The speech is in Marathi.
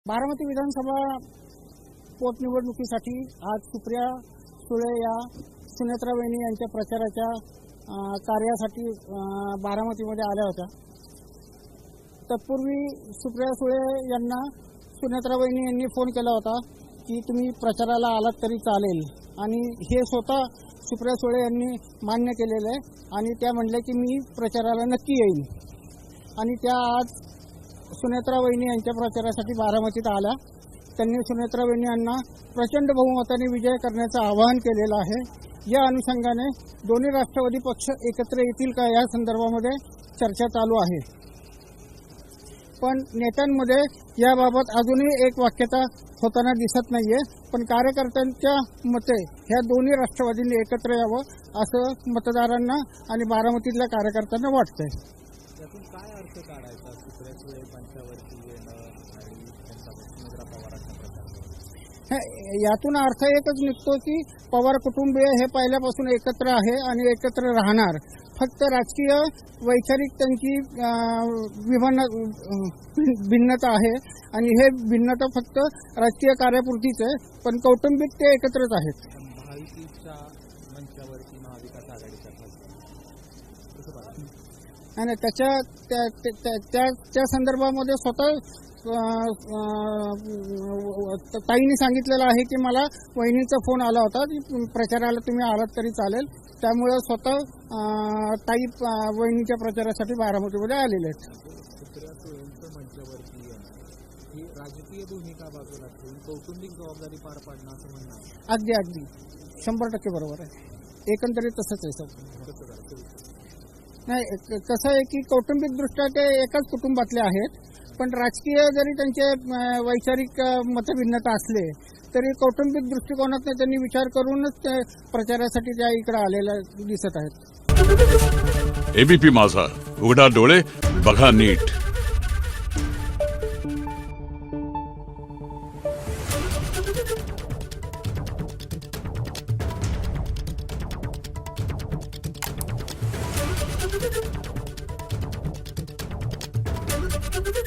बारामती विधानसभा पोटनिवडणुकीसाठी आज सुप्रिया सुळे या सुनेत्रा वहिनी यांच्या प्रचाराच्या कार्यासाठी बारामतीमध्ये आल्या होत्या। तत्पूर्वी सुप्रिया सुळे यांना सुनेत्रा वहिनी यांनी फोन केला होता की तुम्ही प्रचाराला आलात तरी चालेल, आणि हे स्वतः सुप्रिया सुळे यांनी मान्य केलेलं आहे आणि त्या म्हणल्या की मी प्रचाराला नक्की येईन। आणि त्या आज सुनेत्रा वहिनी यांच्या प्रचारासाठी बारामतीत आल्या। त्यांनी सुनेत्रा वहिनी यांना प्रचंड बहुमताने विजय करण्याचं आवाहन केलेलं आहे। या अनुषंगाने दोन्ही राष्ट्रवादी पक्ष एकत्र येतील का या संदर्भामध्ये चर्चा चालू आहे, पण नेत्यांमध्ये याबाबत अजूनही एक वाक्यता होताना दिसत नाहीये। पण कार्यकर्त्यांच्या मते ह्या दोन्ही राष्ट्रवादींनी एकत्र यावं असं मतदारांना आणि बारामतीतल्या कार्यकर्त्यांना वाटतंय। यातून काय अर्थ काढायचा सुप्रिया सुळे पंचावरती येणं आणि त्यांचा सुनेत्रा पवारांचा प्रचार? यातून अर्थ एकच निघतो की पवार कुटुंबीय हे पहिल्यापासून एकत्र आहे आणि एकत्र राहणार। फक्त राजकीय वैचारिक त्यांची भिन्नता आहे आणि हे भिन्नता फक्त राजकीय कार्यापुरतीच आहे, पण कौटुंबिक ते एकत्रच आहेत। महायुतीच्या मंचावरती महाविकास आघाडीचा आणि त्या संदर्भामध्ये स्वतः ताईंनी सांगितलेलं आहे की मला वहिनीचा फोन आला होता की प्रचाराला तुम्ही आलात तरी चालेल, त्यामुळे स्वतः ताई वहिनीच्या प्रचारासाठी बारामतीमध्ये आलेले आहेत। सुप्रिया सुळेंचं मंचावरती येणं ही राजकीय भूमिका बाजूला ठेवून कौटुंबिक जबाबदारी पार पाडणं असं म्हणणं आहे। अगदी 100% बरोबर आहे, एकंदरीत तसंच आहे सर। नाही, कसं आहे की कौटुंबिक दृष्ट्या ते एकाच कुटुंबातले आहेत, पण राजकीय जरी त्यांचे वैचारिक मतभिन्नता असले तरी कौटुंबिक दृष्टिकोनातून त्यांनी विचार करूनच ते प्रचारासाठी त्या इकडे आलेल्या दिसत आहेत। एबीपी माझा, उघडा डोळे बघा नीट।